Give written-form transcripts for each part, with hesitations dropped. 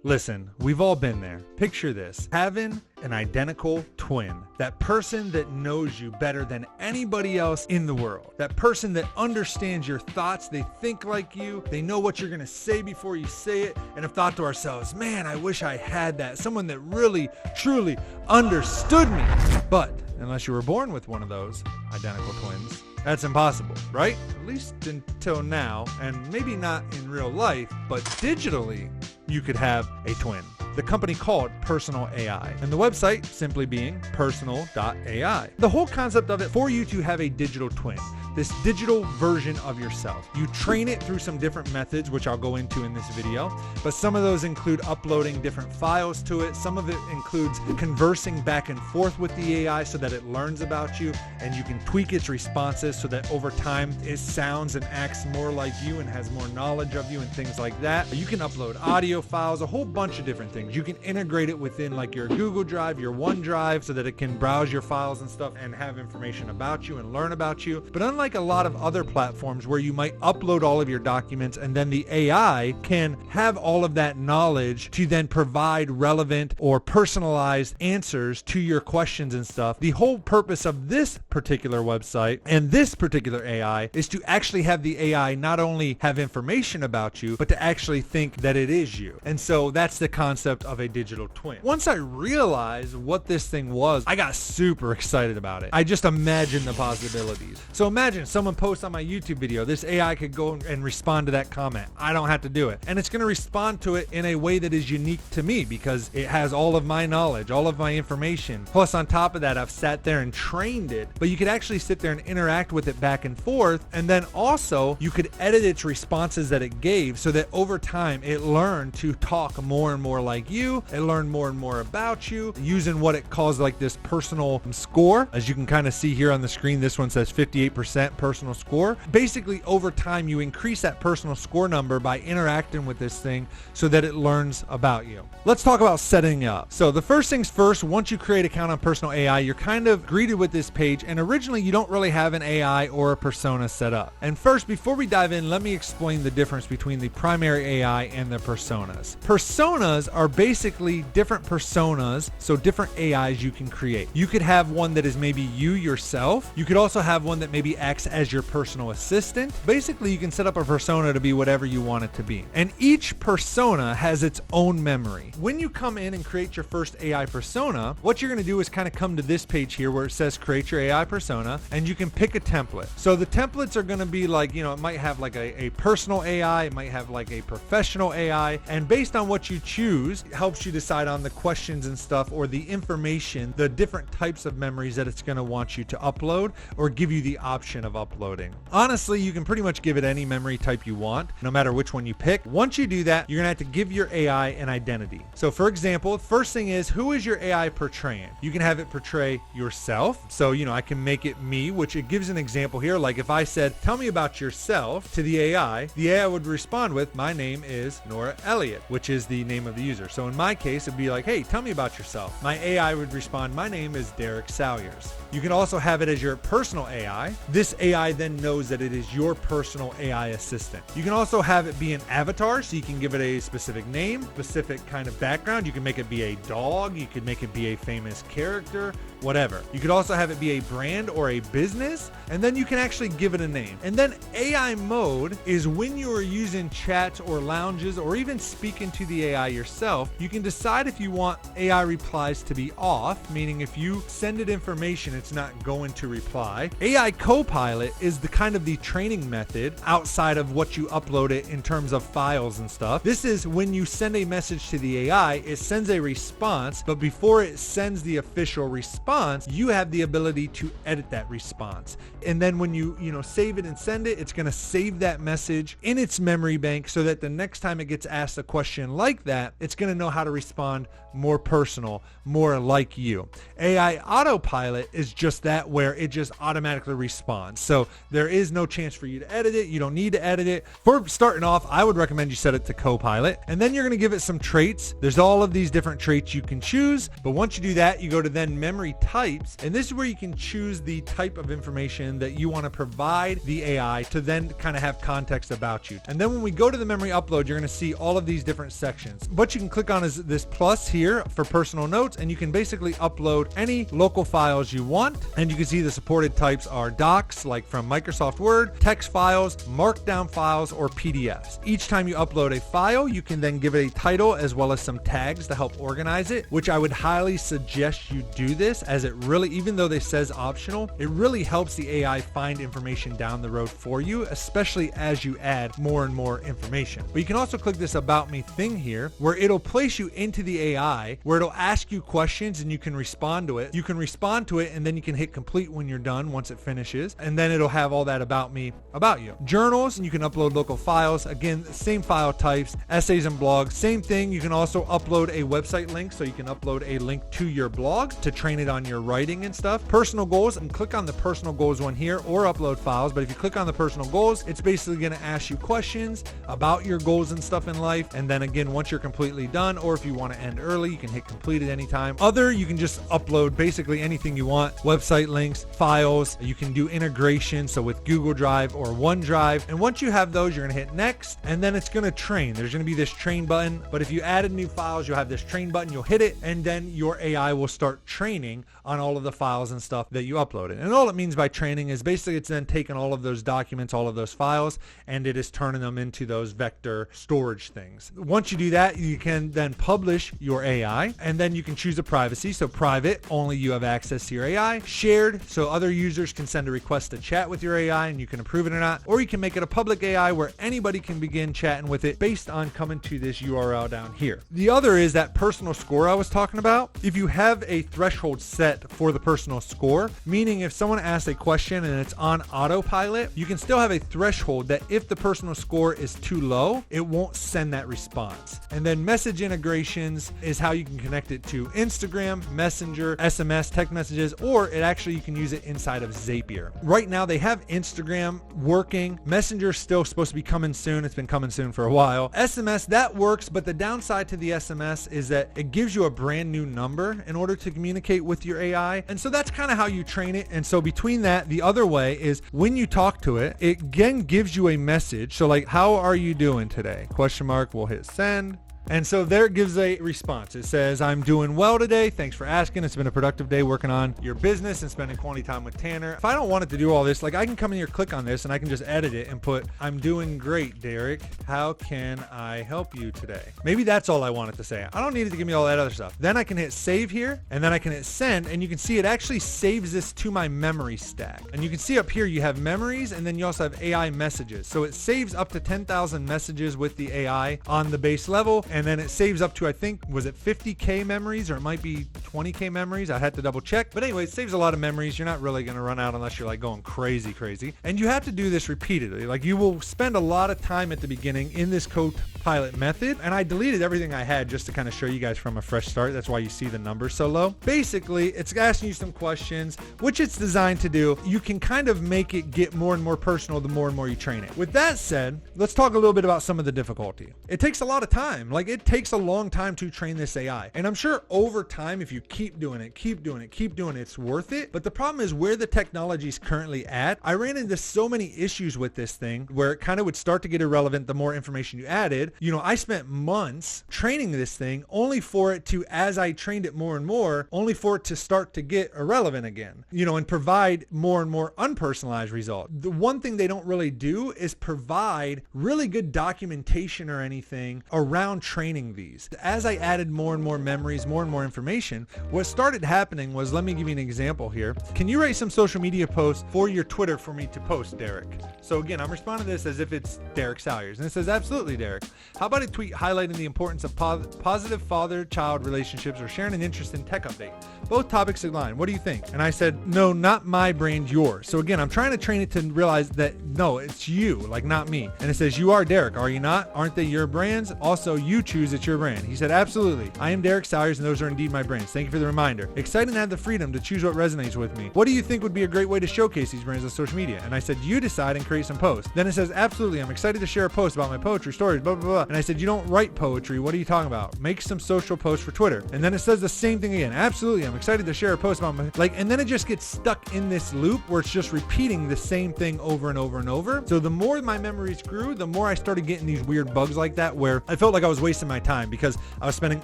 Listen, we've all been there. Picture this, having an identical twin. That person that knows you better than anybody else in the world. That person that understands your thoughts, they think like you, they know what you're going to say before you say it, and have thought to ourselves, man, I wish I had that. Someone that really, truly understood me. But unless you were born with one of those identical twins, that's impossible, right? At least until now, and maybe not in real life, but digitally, you could have a twin. The company called Personal.ai, and the website simply being Personal.ai. The whole concept of it, for you to have a digital twin, this digital version of yourself. You train it through some different methods, which I'll go into in this video, but some of those include uploading different files to it. Some of it includes conversing back and forth with the AI so that it learns about you, and you can tweak its responses so that over time it sounds and acts more like you and has more knowledge of you and things like that. You can upload audio files, a whole bunch of different things. You can integrate it within like your Google Drive, your OneDrive, so that it can browse your files and stuff and have information about you and learn about you. But unlike a lot of other platforms where you might upload all of your documents and then the AI can have all of that knowledge to then provide relevant or personalized answers to your questions and stuff, the whole purpose of this particular website and this particular AI is to actually have the AI not only have information about you, but to actually think that it is you. And so that's the concept of a digital twin. Once I realized what this thing was, I got super excited about it. I just imagined the possibilities. So imagine someone posts on my YouTube video, this AI could go and respond to that comment. I don't have to do it. And it's going to respond to it in a way that is unique to me because it has all of my knowledge, all of my information. Plus on top of that, I've sat there and trained it, but you could actually sit there and interact with it back and forth. And then also you could edit its responses that it gave so that over time it learned to talk more and more like you. It learned more and more about you using what it calls like this personal score. As you can kind of see here on the screen, this one says 58% personal score. Basically, over time, you increase that personal score number by interacting with this thing so that it learns about you. Let's talk about setting up. So the first things first, once you create an account on Personal.ai, you're kind of greeted with this page, and originally you don't really have an AI or a persona set up. And first, before we dive in, let me explain the difference between the primary AI and the personas. Personas are basically different personas, so different AIs you can create. You could have one that is maybe you yourself. You could also have one that maybe acts as your personal assistant. Basically, you can set up a persona to be whatever you want it to be. And each persona has its own memory. When you come in and create your first AI persona, what you're going to do is kind of come to this page here where it says create your AI persona, and you can pick a template. So the templates are going to be like, it might have like a personal AI, it might have like a professional AI, and based on what you choose, it helps you decide on the questions and stuff or the information, the different types of memories that it's going to want you to upload or give you the option of uploading. Honestly, you can pretty much give it any memory type you want, no matter which one you pick. Once you do that, you're going to have to give your AI an identity. So for example, first thing is, who is your AI portraying? You can have it portray yourself. So, I can make it me, which it gives an example here. Like if I said, tell me about yourself to the AI would respond with, my name is Nora Elliott, which is the name of the user. So in my case, it'd be like, hey, tell me about yourself. My AI would respond, my name is Derek Salyers. You can also have it as your personal AI. This AI then knows that it is your personal AI assistant. You can also have it be an avatar, so you can give it a specific name, specific kind of background. You can make it be a dog. You could make it be a famous character, whatever. You could also have it be a brand or a business, and then you can actually give it a name. And then AI mode is when you are using chats or lounges or even speaking to the AI yourself, you can decide if you want AI replies to be off, meaning if you send it information, it's not going to reply. AI Copilot is the kind of the training method outside of what you upload it in terms of files and stuff. This is when you send a message to the AI, it sends a response, but before it sends the official response, you have the ability to edit that response. And then when you save it and send it, it's going to save that message in its memory bank so that the next time it gets asked a question like that, it's going to know how to respond more personal, more like you. AI Autopilot is just that, where it just automatically responds. response. So there is no chance for you to edit it. You don't need to edit it. For starting off, I would recommend you set it to Copilot, and then you're going to give it some traits. There's all of these different traits you can choose, but once you do that, you go to then memory types, and this is where you can choose the type of information that you want to provide the AI to then kind of have context about you. And then when we go to the memory upload, you're going to see all of these different sections. What you can click on is this plus here for personal notes, and you can basically upload any local files you want. And you can see the supported types are docs, like from Microsoft Word, text files, markdown files, or PDFs. Each time you upload a file, you can then give it a title as well as some tags to help organize it, which I would highly suggest you do this, as it really, even though this says optional, it really helps the AI find information down the road for you, especially as you add more and more information. But you can also click this About Me thing here, where it'll place you into the AI, where it'll ask you questions and you can respond to it. You can respond to it, and then you can hit complete when you're done once it finishes, and then it'll have all that about me about you. Journals, and you can upload local files. Again, same file types. Essays and blogs, same thing. You can also upload a website link, so you can upload a link to your blog to train it on your writing and stuff. Personal goals, and click on the personal goals one here, or upload files. But if you click on the personal goals, it's basically going to ask you questions about your goals and stuff in life. And then again, once you're completely done, or if you want to end early, you can hit complete at any time. Other, you can just upload basically anything you want, website links, files. You can do integration, so with Google Drive or OneDrive. And once you have those, you're going to hit next, and then it's going to train. There's going to be this train button, but if you added new files, you'll have this train button, you'll hit it, and then your AI will start training on all of the files and stuff that you uploaded. And all it means by training is basically it's then taking all of those documents, all of those files, and it is turning them into those vector storage things. Once you do that, you can then publish your AI, and then you can choose a privacy. So private, only you have access to your AI. Shared, so other users can send a request to chat with your AI and you can approve it or not. Or you can make it a public AI where anybody can begin chatting with it based on coming to this URL down here. The other is that personal score I was talking about. If you have a threshold set for the personal score, meaning if someone asks a question and it's on autopilot, you can still have a threshold that if the personal score is too low, it won't send that response. And then message integrations is how you can connect it to Instagram, Messenger, SMS, text messages, or it actually you can use it inside of Zapier. Right now they have Instagram working. Messenger is still supposed to be coming soon. It's been coming soon for a while. SMS, that works, but the downside to the SMS is that it gives you a brand new number in order to communicate with your AI. And so that's kind of how you train it. And so between that, the other way is when you talk to it, it again gives you a message. So like, how are you doing today? Question mark, we'll hit send. And so there it gives a response. It says, I'm doing well today. Thanks for asking. It's been a productive day working on your business and spending quality time with Tanner. If I don't want it to do all this, like I can come in here, click on this, and I can just edit it and put, I'm doing great, Derek. How can I help you today? Maybe that's all I want it to say. I don't need it to give me all that other stuff. Then I can hit save here, and then I can hit send, and you can see it actually saves this to my memory stack. And you can see up here, you have memories, and then you also have AI messages. So it saves up to 10,000 messages with the AI on the base level. And then it saves up to, I think, was it 50K memories, or it might be 20K memories? I had to double check. But anyway, it saves a lot of memories. You're not really going to run out unless you're like going crazy. And you have to do this repeatedly. Like you will spend a lot of time at the beginning in this Copilot method. And I deleted everything I had just to kind of show you guys from a fresh start. That's why you see the numbers so low. Basically, it's asking you some questions, which it's designed to do. You can kind of make it get more and more personal the more and more you train it. With that said, let's talk a little bit about some of the difficulty. It takes a lot of time. Like it takes a long time to train this AI. And I'm sure over time, if you keep doing it, it's worth it. But the problem is where the technology is currently at. I ran into so many issues with this thing where it kind of would start to get irrelevant the more information you added. You know, I spent months training this thing only for it to, as I trained it more and more, only for it to start to get irrelevant again, you know, and provide more and more unpersonalized results. The one thing they don't really do is provide really good documentation or anything around training these. As I added more and more memories, more and more information, what started happening was, let me give you an example here. Can you write some social media posts for your Twitter for me to post, Derek? So again, I'm responding to this as if it's Derek Salyers. And it says, absolutely, Derek. How about a tweet highlighting the importance of positive father-child relationships or sharing an interest in tech update? Both topics align. What do you think? And I said, no, not my brand, yours. So again, I'm trying to train it to realize that, no, it's you, like not me. And it says, you are Derek, are you not? Aren't they your brands? Also, you choose, it's your brand. He said, absolutely. I am Derek Salyers, and those are indeed my brands. Thank Thank you for the reminder. Exciting to have the freedom to choose what resonates with me. What do you think would be a great way to showcase these brands on social media? And I said, you decide and create some posts. Then it says, absolutely, I'm excited to share a post about my poetry, stories, blah, blah, blah. And I said, you don't write poetry. What are you talking about? Make some social posts for Twitter. And then it says the same thing again. Absolutely, I'm excited to share a post about my, and then it just gets stuck in this loop where it's just repeating the same thing over and over and over. So the more my memories grew, the more I started getting these weird bugs like that where I felt like I was wasting my time because I was spending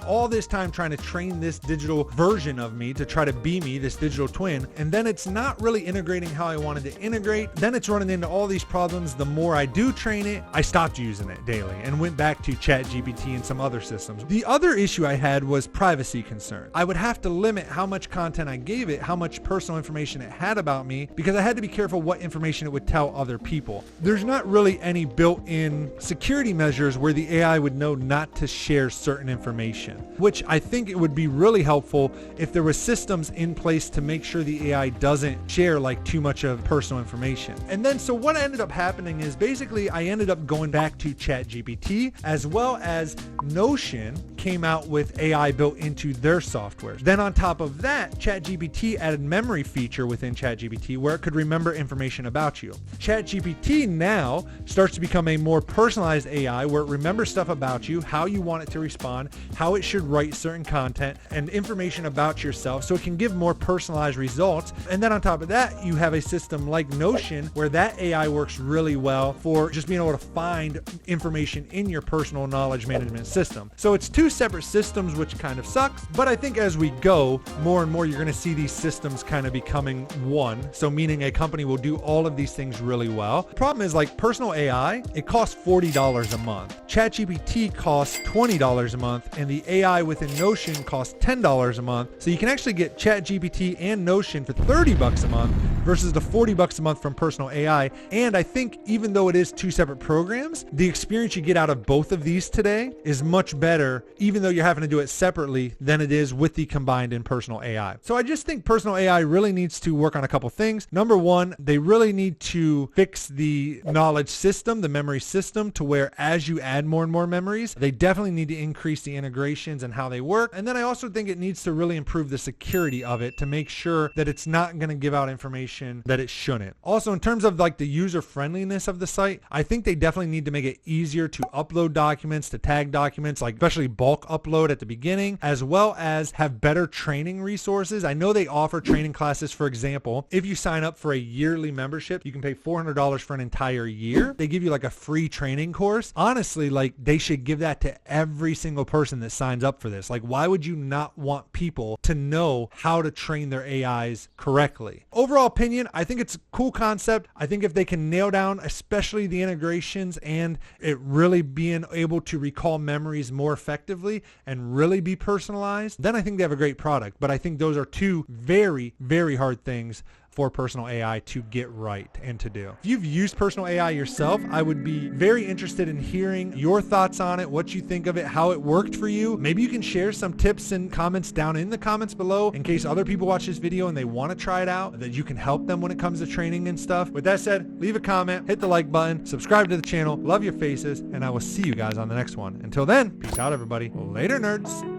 all this time trying to train this digital version of me to try to be me, this digital twin. And then it's not really integrating how I wanted to integrate. Then it's running into all these problems. The more I do train it, I stopped using it daily and went back to ChatGPT and some other systems. The other issue I had was privacy concern. I would have to limit how much content I gave it, how much personal information it had about me, because I had to be careful what information it would tell other people. There's not really any built-in security measures where the AI would know not to share certain information, which I think it would be really helpful if there was systems in place to make sure the AI doesn't share like too much of personal information. And then so what ended up happening is basically I ended up going back to ChatGPT, as well as Notion came out with AI built into their software. Then on top of that, ChatGPT added memory feature within ChatGPT where it could remember information about you. ChatGPT now starts to become a more personalized AI where it remembers stuff about you, how you want it to respond, how it should write certain content, and information about yourself so it can give more personalized results. And then on top of that, you have a system like Notion where that AI works really well for just being able to find information in your personal knowledge management system. So it's two separate systems, which kind of sucks, but I think as we go more and more, you're going to see these systems kind of becoming one. So meaning a company will do all of these things really well. Problem is like Personal AI, it costs $40 a month. ChatGPT costs $20 a month, and the AI within Notion costs $10 a month. So you can actually get ChatGPT and Notion for $30 a month versus the $40 a month from Personal AI. And I think even though it is two separate programs, the experience you get out of both of these today is much better, even though you're having to do it separately, than it is with the combined in Personal AI. So I just think Personal AI really needs to work on a couple things. Number one, they really need to fix the knowledge system, the memory system, to where as you add more and more memories, they definitely need to increase the integrations and how they work. And then I also think it needs to really improve the security of it to make sure that it's not going to give out information that it shouldn't. Also, in terms of like the user friendliness of the site, I think they definitely need to make it easier to upload documents, to tag documents, like especially bulk upload at the beginning, as well as have better training resources. I know they offer training classes. For example, if you sign up for a yearly membership, you can pay $400 for an entire year. They give you like a free training course. Honestly, like they should give that to every single person that signs up for this. Like, why would you not want people to know how to train their AIs correctly? Overall opinion, I think it's a cool concept. I think if they can nail down, especially the integrations and it really being able to recall memories more effectively and really be personalized, then I think they have a great product. But I think those are two very, very hard things for Personal AI to get right and to do. If you've used Personal AI yourself, I would be very interested in hearing your thoughts on it, what you think of it, how it worked for you. Maybe you can share some tips and comments down in the comments below in case other people watch this video and they want to try it out, that you can help them when it comes to training and stuff. With that said, leave a comment, hit the like button, subscribe to the channel, love your faces, and I will see you guys on the next one. Until then, peace out everybody. Later, nerds.